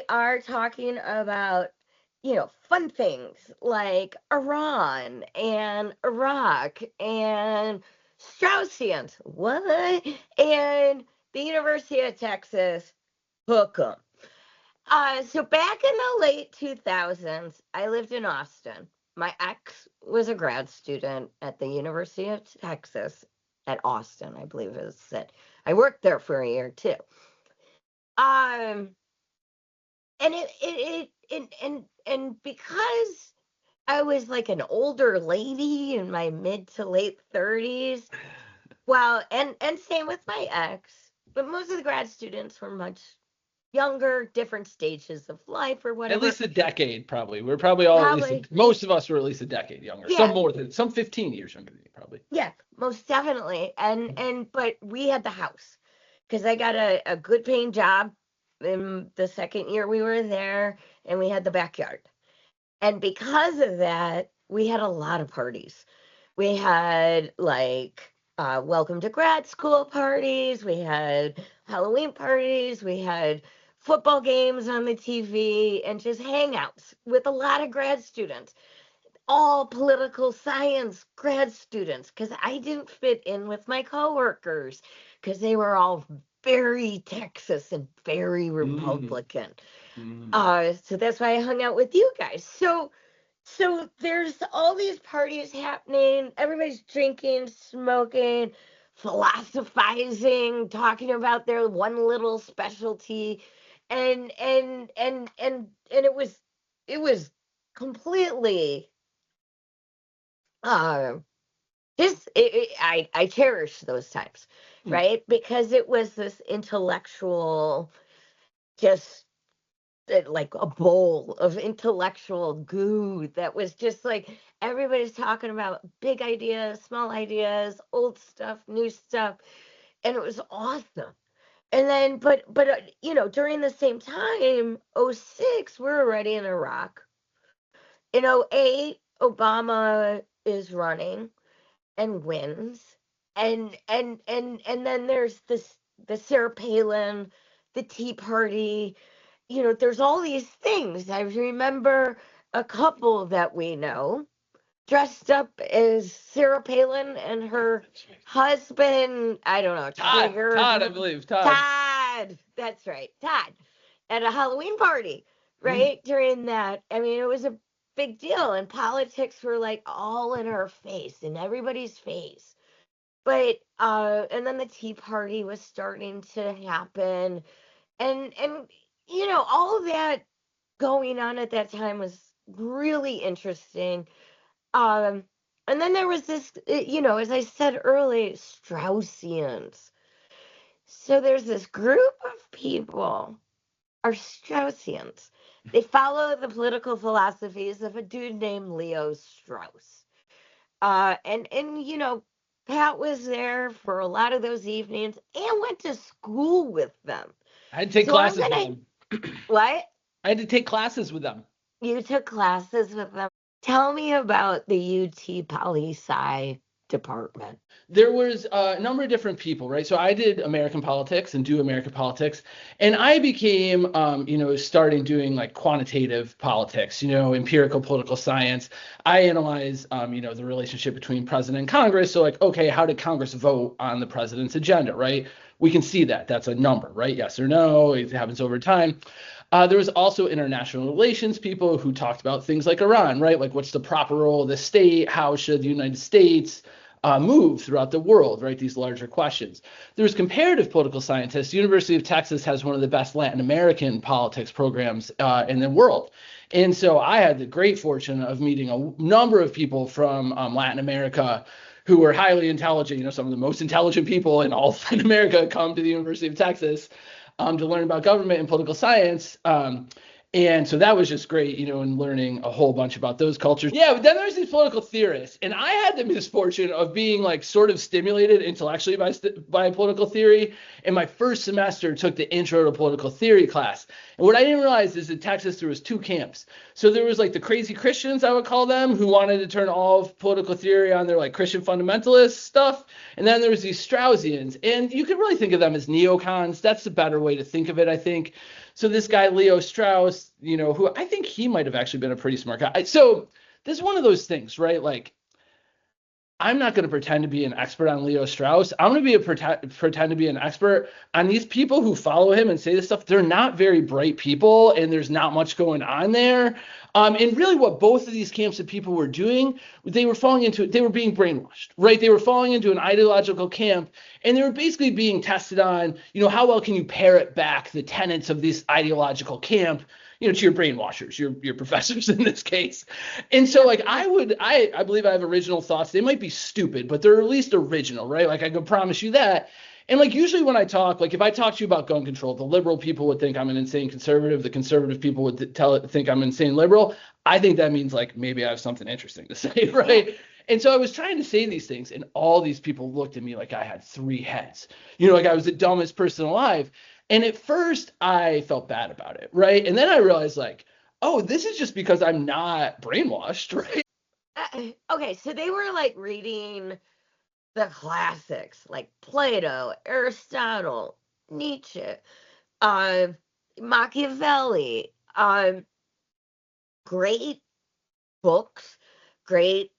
are talking about, fun things like Iran and Iraq and Straussians, what? And the University of Texas, hook 'em. So back in the late 2000s, I lived in Austin. My ex was a grad student at the University of Texas at Austin, I believe is it. I worked there for a year too. Um, and and because I was like an older lady in my mid to late 30s, well, and same with my ex, but most of the grad students were much younger, different stages of life or At whatever. least a decade, probably. We're probably all Probably. most of us were at least a decade younger. Yeah. Some 15 years younger than you, probably. Yeah, most definitely. But we had the house because I got a good paying job in the second year we were there, and we had the backyard. And because of that, we had a lot of parties. We had like welcome to grad school parties, we had Halloween parties, we had football games on the TV, and just hangouts with a lot of grad students, all political science grad students, because I didn't fit in with my coworkers because they were all very Texas and very Republican. So that's why I hung out with you guys. So there's all these parties happening. Everybody's drinking, smoking, philosophizing, talking about their one little specialty, and it was completely uh I cherish those times, right? Because it was this intellectual, just like a bowl of intellectual goo that was just like everybody's talking about big ideas, small ideas, old stuff, new stuff, and it was awesome. And then, during the same time, '06, we're already in Iraq. In '08, Obama is running and wins, and then there's the Sarah Palin, the Tea Party. There's all these things. I remember a couple that we know dressed up as Sarah Palin and her husband, I don't know, Trigger. Todd, I believe. Todd. That's right. Todd. At a Halloween party, right? During that. I mean, it was a big deal. And politics were like all in our face, in everybody's face. But and then the Tea Party was starting to happen. And all of that going on at that time was really interesting. Um, and then there was this, as I said earlier, Straussians. So there's this group of people are Straussians. They follow the political philosophies of a dude named Leo Strauss. And Pat was there for a lot of those evenings and went to school with them. I had to take classes with them. What? I had to take classes with them. You took classes with them. Tell me about the UT Poli-Sci department. There was a number of different people, right? So I did American politics and do American politics, and I became, starting doing like quantitative politics, empirical political science. I analyze, the relationship between president and Congress. So like, okay, how did Congress vote on the president's agenda, right? We can see that. That's a number, right? Yes or no. It happens over time. There was also international relations people who talked about things like Iran, right? Like what's the proper role of the state? How should the United States move throughout the world, right? These larger questions. There's comparative political scientists. The University of Texas has one of the best Latin American politics programs in the world. And so I had the great fortune of meeting a number of people from Latin America who were highly intelligent. Some of the most intelligent people in all of Latin America come to the University of Texas to learn about government and political science. And so that was just great, and learning a whole bunch about those cultures. Yeah, but then there's these political theorists, and I had the misfortune of being like sort of stimulated intellectually by political theory. In my first semester, took the Intro to Political Theory class, And what I didn't realize is in Texas, there was two camps. So there was like the crazy Christians, I would call them, who wanted to turn all of political theory on their like Christian fundamentalist stuff. And then there was these Straussians. And you could really think of them as neocons. That's the better way to think of it, I think. So this guy, Leo Strauss, who I think he might have actually been a pretty smart guy. So this is one of those things, right? Like, I'm not going to pretend to be an expert on Leo Strauss. I'm going to pretend to be an expert on these people who follow him and say this stuff. They're not very bright people, and there's not much going on there. And really what both of these camps of people were doing, they were being brainwashed, right? They were falling into an ideological camp, and they were basically being tested on, how well can you parrot back the tenets of this ideological camp, to your brainwashers, your professors in this case. And so like I believe I have original thoughts. They might be stupid, but they're at least original, right? Like I can promise you that. And like usually when I talk, like if I talk to you about gun control, the liberal people would think I'm an insane conservative. The conservative people would think I'm an insane liberal. I think that means like maybe I have something interesting to say, right? And so I was trying to say these things, and all these people looked at me like I had three heads, like I was the dumbest person alive. And at first I felt bad about it, right? And then I realized like, oh, this is just because I'm not brainwashed, right? Okay, so they were like reading the classics like Plato, Aristotle, Nietzsche, Machiavelli, great books, great,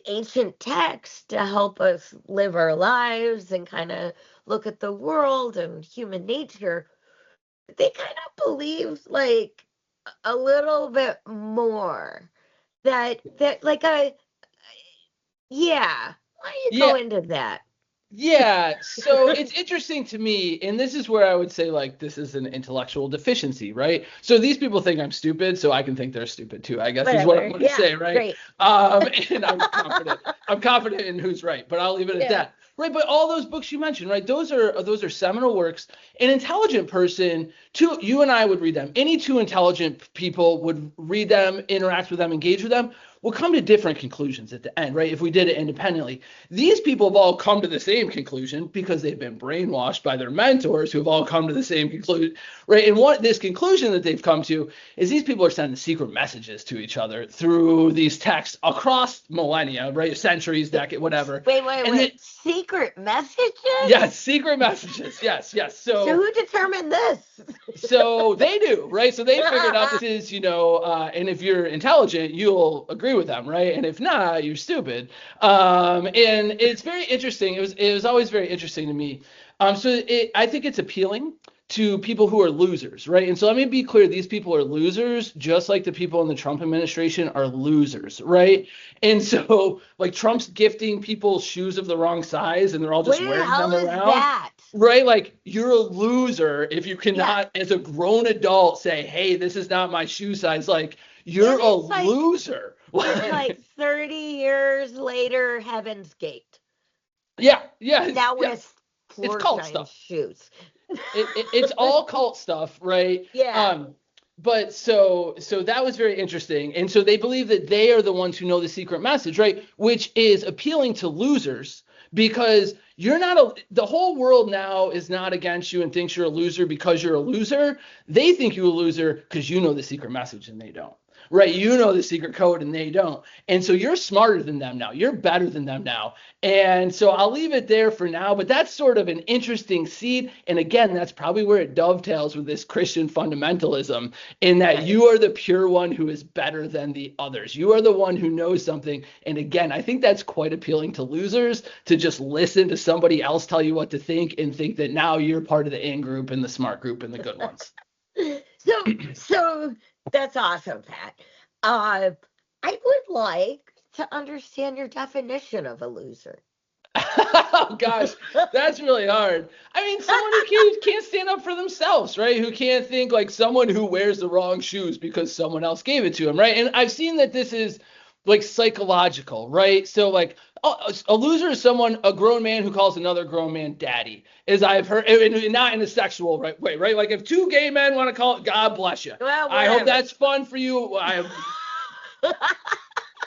ancient texts to help us live our lives and kind of look at the world and human nature. They kind of believe like a little bit more that like yeah. Why don't you go into that? Yeah, so it's interesting to me, and this is where I would say like this is an intellectual deficiency, right? So these people think I'm stupid, so I can think they're stupid too, I guess. Whatever. Is what I'm going to say, right? Great. And I'm confident in who's right, but I'll leave it at that. Right, but all those books you mentioned, right? Those are seminal works. An intelligent person, you and I would read them. Any two intelligent people would read them, interact with them, engage with them. We'll come to different conclusions at the end, right? If we did it independently. These people have all come to the same conclusion because they've been brainwashed by their mentors who have all come to the same conclusion, right? And this conclusion that they've come to is these people are sending secret messages to each other through these texts across millennia, right? Centuries, decades, whatever. Wait. Secret messages? Yes, secret messages. Yes. So who determined this? So they do, right? So they figured out this is, and if you're intelligent, you'll agree with them, right? And if not, you're stupid. And it's very interesting. It was always very interesting to me. I think it's appealing to people who are losers, right? And so let me be clear, these people are losers, just like the people in the Trump administration are losers, right? And so like Trump's gifting people shoes of the wrong size and they're all just wearing them around. That? Right? Like you're a loser if you cannot, as a grown adult, say, hey, this is not my shoe size. Like you're a loser. Like 30 years later, Heaven's Gate. Yeah. Now with it's cult stuff. Shoes. It's all cult stuff, right? Yeah. But so that was very interesting. And so they believe that they are the ones who know the secret message, right? Which is appealing to losers because the whole world now is not against you and thinks you're a loser because you're a loser. They think you're a loser because you know the secret message and they don't. Right, you know the secret code and they don't. And so you're smarter than them now. You're better than them now. And so I'll leave it there for now, but that's sort of an interesting seed. And again, that's probably where it dovetails with this Christian fundamentalism in that you are the pure one who is better than the others. You are the one who knows something. And again, I think that's quite appealing to losers to just listen to somebody else tell you what to think and think that now you're part of the in group and the smart group and the good ones. So that's awesome, Pat. I would like to understand your definition of a loser. Oh gosh, that's really hard. I mean, someone who can't stand up for themselves, right? Who can't think like someone who wears the wrong shoes because someone else gave it to him, right? And I've seen that this is like psychological, right? So like a loser is a grown man who calls another grown man daddy, as I've heard, and not in a sexual way, right? Like if two gay men want to call it, God bless you. Well, I hope that's fun for you.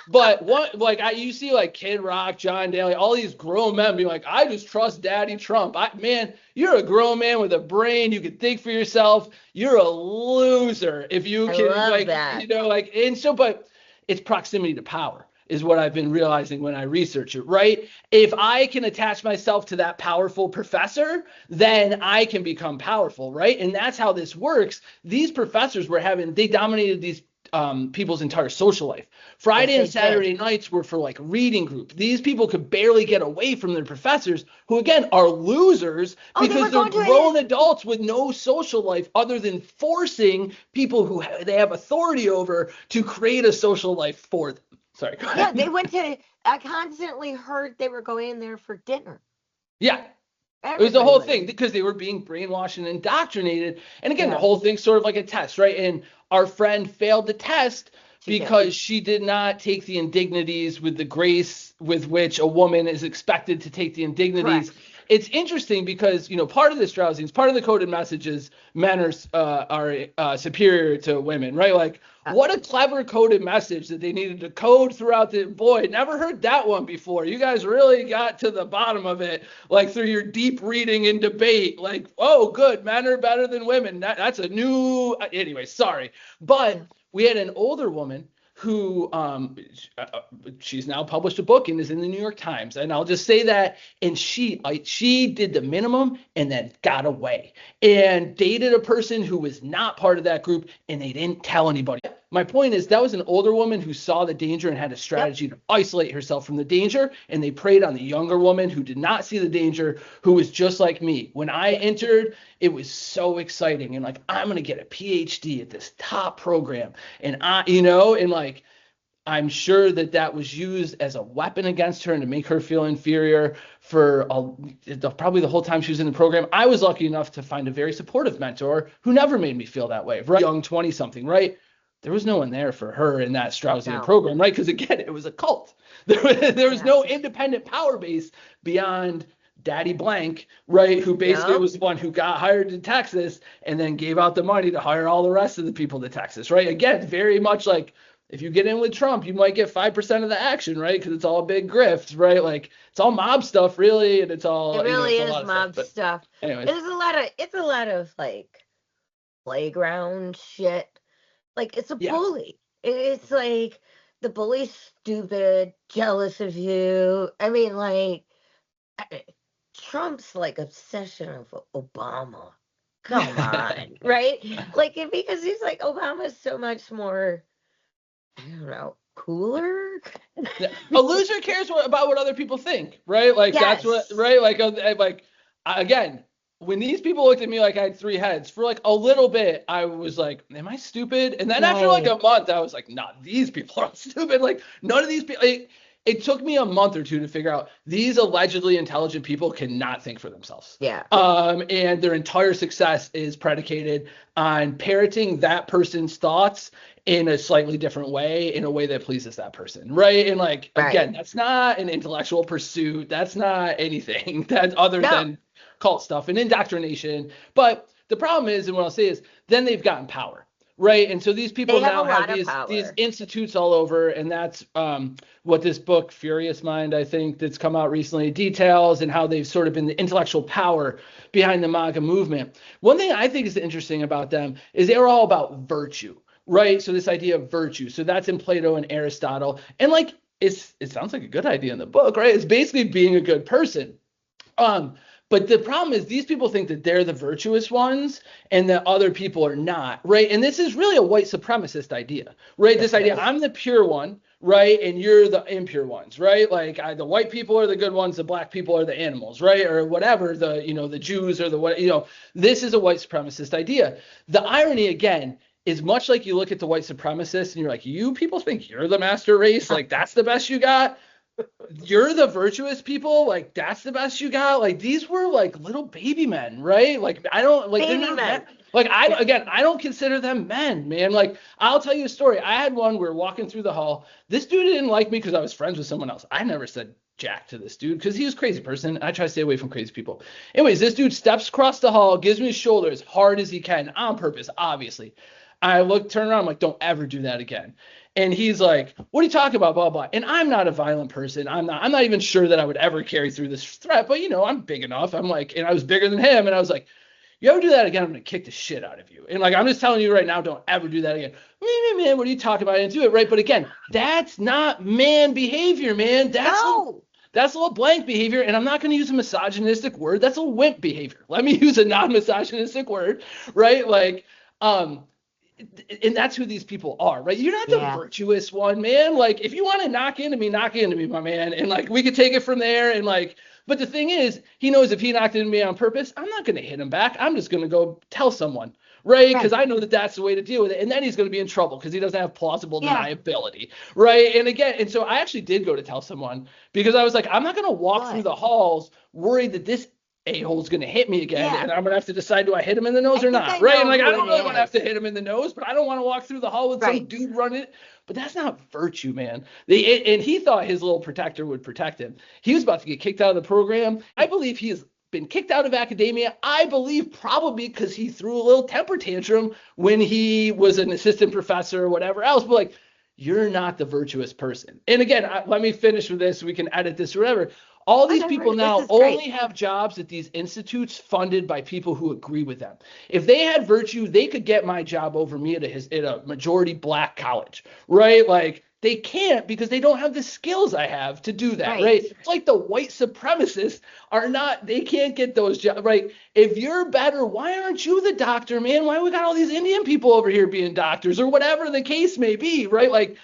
But what, like, you see like Kid Rock, John Daly, all these grown men being like, I just trust Daddy Trump. Man, you're a grown man with a brain. You can think for yourself. You're a loser if you I can, love like, that. and so, but it's proximity to power is what I've been realizing when I research it, right? If I can attach myself to that powerful professor, then I can become powerful, right? And that's how this works. These professors they dominated these people's entire social life. Yes, Friday and they Saturday did. nights were for like reading group. These people could barely get away from their professors, who again are losers Oh, they because were they're going to it. grown adults with no social life other than forcing people who they have authority over to create a social life for them. Sorry, go Yeah, ahead. they went to. I constantly heard they were going in there for dinner. Yeah, it was the Everybody whole went thing in. because they were being brainwashed and indoctrinated. And again, the Yeah, whole thing's sort of like a test, right? And our friend failed the test she did. because she did not take the indignities with the grace with which a woman is expected to take the indignities. Correct. It's interesting because, part of the Straussians, part of the coded messages, men are superior to women, right? Like, Uh, what a clever coded message that they needed to code throughout the, boy, never heard that one before. You guys really got to the bottom of it, like through your deep reading and debate. Like, oh, good, men are better than women. That's a new, anyway, sorry. yeah. But we had an older woman who she's now published a book and is in the New York Times. And I'll just say that. And she did the minimum and then got away and dated a person who was not part of that group, and they didn't tell anybody. My point is that was an older woman who saw the danger and had a Yep. strategy to isolate herself from the danger, and they preyed on the younger woman who did not see the danger, who was just like me. When I Yeah. entered, it was so exciting and like, I'm going to get a PhD at this top program, and and like, I'm sure that was used as a weapon against her and to make her feel inferior for probably the whole time she was in the program. I was lucky enough to find a very supportive mentor who never made me feel that way. Right? Young 20 something, right? There was no one there for her in that Straussian No. program, right? Because again, it was a cult. There was Yeah. no independent power base beyond Daddy Blank, right? Who basically Yep. was the one who got hired to Texas and then gave out the money to hire all the rest of the people to Texas, right? Again, very much like, if you get in with Trump, you might get 5% of the action, right? Because it's all a big grift, right? Like, it's all mob stuff, really, and it's It all, really it's a is lot of stuff. mob But stuff. anyways, It's a lot of like playground shit. Like it's a yeah. bully. It's like the bully's stupid, jealous of you. I mean, like Trump's like obsession of Obama. Come on, right? Like because he's like Obama's so much more, I don't know, cooler. A loser cares about what other people think, right? Like, that's what, Yes. right? Again, when these people looked at me like I had three heads, for like a little bit, I was like, am I stupid? And then after like Right. a month, I was like, nah, these people are stupid. Like, none of these people, it took me a month or two to figure out these allegedly intelligent people cannot think for themselves. Yeah. And their entire success is predicated on parroting that person's thoughts in a slightly different way, in a way that pleases that person, right? And like, Right. again, that's not an intellectual pursuit. That's not anything that other No. than cult stuff and indoctrination. But the problem is, and what I'll say is, then they've gotten power, right? And so these people They have a now have lot of these power. institutes all over, and that's what this book, Furious Mind, I think, that's come out recently, details, and how they've sort of been the intellectual power behind the MAGA movement. One thing I think is interesting about them is they were all about virtue, right? So this idea of virtue. So that's in Plato and Aristotle. And like, it sounds like a good idea in the book, right? It's basically being a good person. But the problem is these people think that they're the virtuous ones and that other people are not, right? And this is really a white supremacist idea, right? Yes, This it idea, is. I'm the pure one, right? And you're the impure ones, right? Like, the white people are the good ones, the black people are the animals, right? Or whatever, the Jews or the what, this is a white supremacist idea. The irony, again, is much like you look at the white supremacists and you're like, you people think you're the master race, like that's the best you got. You're the virtuous people, like that's the best you got. Like, these were like little baby men, right? Like, I don't, like, they're Baby not men. men. Like, Yeah. I don't consider them men, man. Like, I'll tell you a story. I had one, we were walking through the hall. This dude didn't like me because I was friends with someone else. I never said jack to this dude because he was a crazy person. I try to stay away from crazy people. Anyways, this dude steps across the hall, gives me his shoulder as hard as he can on purpose, obviously. I turn around, I'm like, don't ever do that again. And he's like, what are you talking about, blah, blah. And I'm not a violent person. I'm not even sure that I would ever carry through this threat, but I'm big enough. I'm like, and I was bigger than him. And I was like, you ever do that again, I'm going to kick the shit out of you. And like, I'm just telling you right now, don't ever do that again. Man, what are you talking about? I didn't do it, right? But again, that's not man behavior, man. That's a little blank behavior. And I'm not going to use a misogynistic word. That's a wimp behavior. Let me use a non-misogynistic word, right? Like, and that's who these people are, right? You're not the virtuous one, man. Like, if you want to knock into me, my man. And like, we could take it from there. And like, but the thing is, he knows if he knocked into me on purpose, I'm not going to hit him back. I'm just going to go tell someone, right? Because I know that that's the way to deal with it. And then he's going to be in trouble because he doesn't have plausible deniability, right? And again, and so I actually did go to tell someone because I was like, I'm not going to walk through the halls worried that this a-hole's going to hit me again, and I'm going to have to decide, do I hit him in the nose or not, right? And like, I don't really want to have to hit him in the nose, but I don't want to walk through the hall with some dude running. But that's not virtue, man. And he thought his little protector would protect him. He was about to get kicked out of the program. I believe he has been kicked out of academia. I believe probably because he threw a little temper tantrum when he was an assistant professor or whatever else. But like, you're not the virtuous person. And again, let me finish with this. We can edit this or whatever. All these people now only have jobs at these institutes funded by people who agree with them. If they had virtue, they could get my job over me at a majority black college, right? Like, they can't because they don't have the skills I have to do that, right? It's like the white supremacists they can't get those jobs, right? If you're better, why aren't you the doctor, man? Why we got all these Indian people over here being doctors or whatever the case may be, right? Like,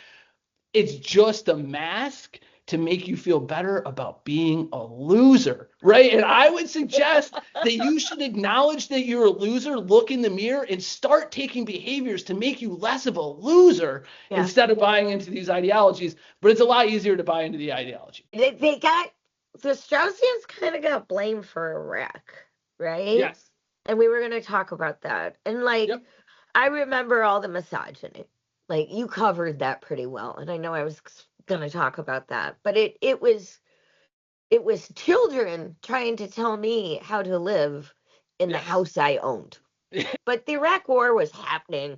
it's just a mask to make you feel better about being a loser, right? And I would suggest that you should acknowledge that you're a loser, look in the mirror, and start taking behaviors to make you less of a loser instead of buying into these ideologies. But it's a lot easier to buy into the ideology. The Straussians kind of got blamed for Iraq, right? Yes. And we were going to talk about that. And like, I remember all the misogyny. Like, you covered that pretty well. And I know I was going to talk about that, but it was children trying to tell me how to live in the house I owned. But the Iraq War was happening.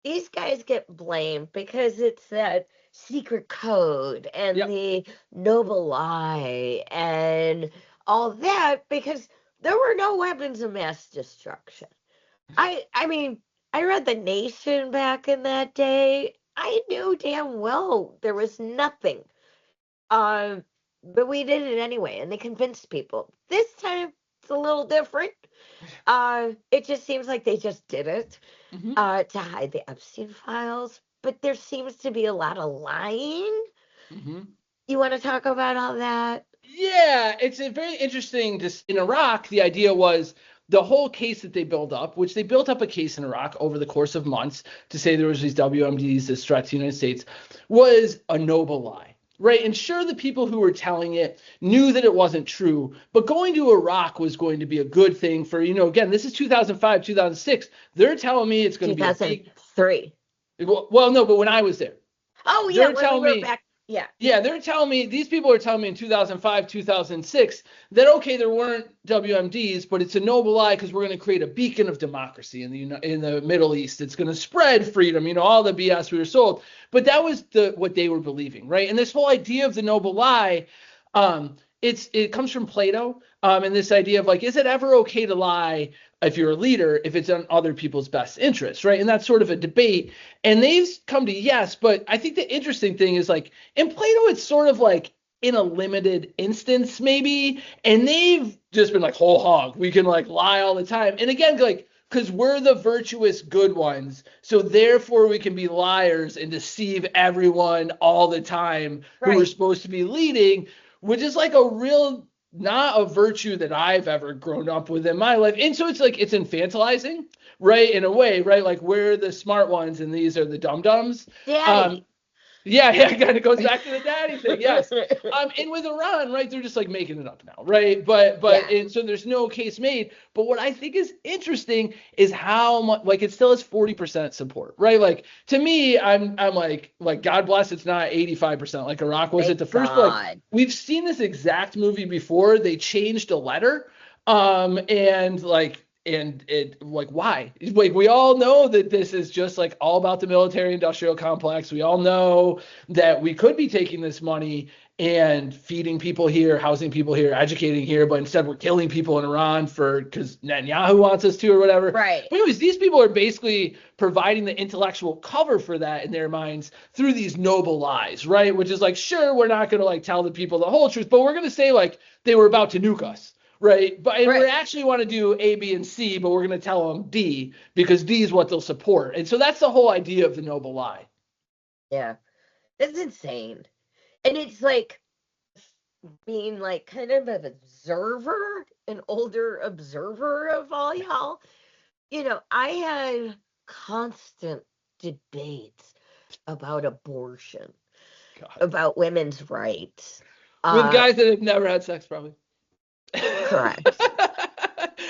These guys get blamed because it's that secret code and the noble lie and all that, because there were no weapons of mass destruction. I mean, I read The Nation back in that day. I knew damn well there was nothing. But we did it anyway, and they convinced people. This time, it's a little different. It just seems like they just did it to hide the Epstein files. But there seems to be a lot of lying. You want to talk about all that? Yeah, it's a very interesting. In Iraq, the idea was the whole case that they built up, which they built up a case in Iraq over the course of months to say there was these WMDs, this threat to the United States, was a noble lie, right? And sure, the people who were telling it knew that it wasn't true, but going to Iraq was going to be a good thing for, again, this is 2005, 2006. They're telling me it's going to be 2003. Well, no, but when I was there. Oh, yeah, when we were back. Yeah, they're telling me, these people are telling me in 2005, 2006, that, okay, there weren't WMDs, but it's a noble lie because we're going to create a beacon of democracy in the Middle East. It's going to spread freedom, all the BS we were sold. But that was what they were believing, right? And this whole idea of the noble lie, it comes from Plato, and this idea of like, is it ever okay to lie if you're a leader, if it's on other people's best interests, right? And that's sort of a debate. And they've come to yes, but I think the interesting thing is like in Plato, it's sort of like in a limited instance maybe, and they've just been like whole hog. We can like lie all the time. And again, like, because we're the virtuous good ones, so therefore we can be liars and deceive everyone all the time who are supposed to be leading, which is like a real not a virtue that I've ever grown up with in my life. And so it's like, it's infantilizing, right? In a way, right? Like we're the smart ones and these are the dum-dums. Daddy. Yeah, kind of goes back to the daddy thing. Yes. And with Iran, right, they're just like making it up now, right? And so there's no case made. But what I think is interesting is how much, like, it still has 40% support, right? Like, to me, I'm like God bless, it's not 85% like Iraq was at the first. Like, we've seen this exact movie before. They changed a letter, and like And it like, why? Like, we all know that this is just like all about the military industrial complex. We all know that we could be taking this money and feeding people here, housing people here, educating here, but instead we're killing people in Iran because Netanyahu wants us to or whatever. Right. But anyways, these people are basically providing the intellectual cover for that in their minds through these noble lies, right? Which is like, sure, we're not going to like tell the people the whole truth, but we're going to say like they were about to nuke us. Right. But we actually want to do A, B, and C, but we're going to tell them D because D is what they'll support. And so that's the whole idea of the noble lie. Yeah. It's insane. And it's like being like kind of an observer, an older observer of all y'all. You know, I had constant debates about abortion, about women's rights. With guys that have never had sex, probably. Correct.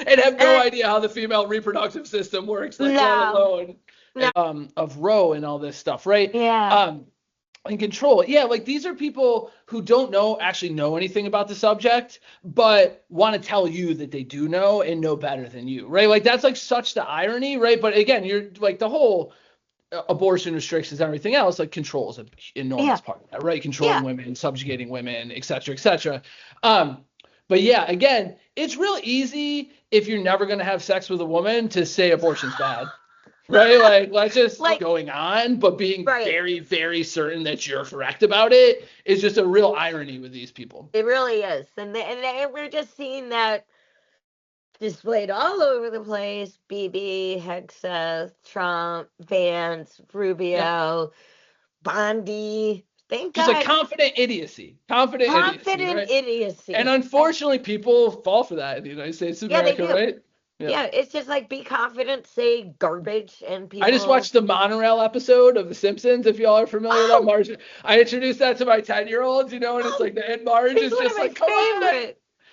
And have no idea how the female reproductive system works, like let alone of Roe and all this stuff, right? Yeah. And control. Yeah, like these are people who don't actually know anything about the subject, but want to tell you that they do know and know better than you, right? Like that's like such the irony, right? But again, you're like the whole abortion restrictions and everything else, like control is an enormous part of that, right? Controlling women, subjugating women, et cetera, et cetera. But yeah, again, it's real easy if you're never going to have sex with a woman to say abortion's bad, right? Like, let's just going on, but being very, very certain that you're correct about it is just a real irony with these people. It really is. And we're just seeing that displayed all over the place. Bibi, Hegseth, Trump, Vance, Rubio, Bondi. Thank God. Just a confident idiocy. Confident idiocy. And unfortunately, people fall for that in the United States of America, right? Yeah, it's just like be confident, say garbage, and people. I just watched the monorail episode of The Simpsons. If y'all are familiar with that, Marge, I introduced that to my 10-year-olds, and it's like the end Marge is just like, come on.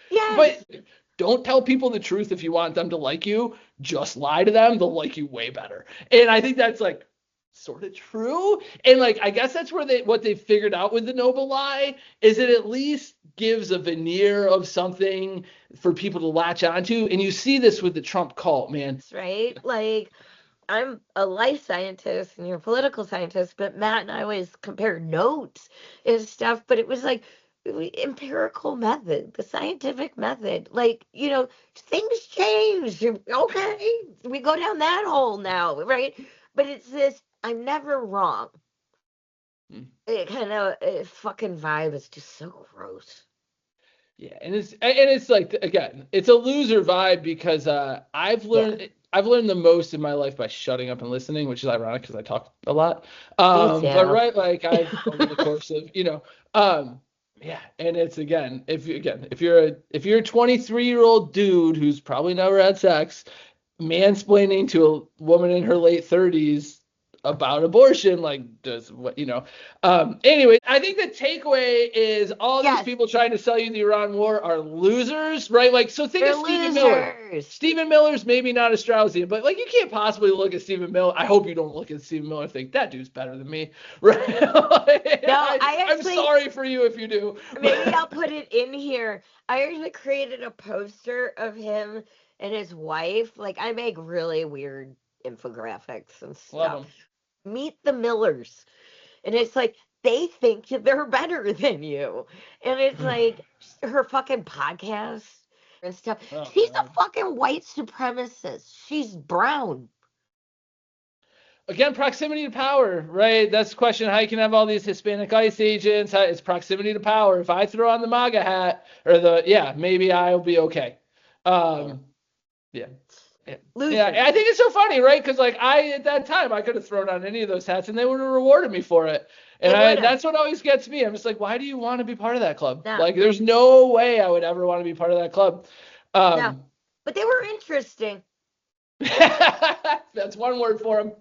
Yeah. But don't tell people the truth if you want them to like you. Just lie to them; they'll like you way better. And I think that's like sort of true. And like, I guess that's where what they figured out with the noble lie is it at least gives a veneer of something for people to latch onto. And you see this with the Trump cult, man. That's right. Like, I'm a life scientist and you're a political scientist, but Matt and I always compare notes and stuff, but it was like empirical method, the scientific method. Like, things change. Okay, we go down that hole now, right? But it's this, I'm never wrong. It kind of fucking vibe is just so gross. Yeah, and it's like, again, it's a loser vibe because I've learned the most in my life by shutting up and listening, which is ironic because I talk a lot. But right, like I've over the course of yeah, and it's if you're a 23-year-old dude who's probably never had sex, mansplaining to a woman in her late 30s about abortion, like does what anyway, I think the takeaway is all these people trying to sell you the Iran war are losers, right? Like, so think of Stephen Miller. Stephen Miller's maybe not a Straussian, but like you can't possibly look at Stephen Miller. I hope you don't look at Stephen Miller and think that dude's better than me, right? I'm sorry for you if you do. Maybe I'll put it in here. I actually created a poster of him and his wife. Like, I make really weird infographics and stuff. Love 'em. Meet the Millers. And it's like, they think they're better than you. And it's like her fucking podcast and stuff. She's a fucking white supremacist. She's brown. Again, proximity to power, right? That's the question. How you can have all these Hispanic ICE agents? It's proximity to power. If I throw on the MAGA hat maybe I'll be okay. Yeah, I think it's so funny, right? Because like at that time I could have thrown on any of those hats and they would have rewarded me for it. And that's what always gets me. I'm just like, why do you want to be part of that club? No. Like, there's no way I would ever want to be part of that club. No, but they were interesting. That's one word for them.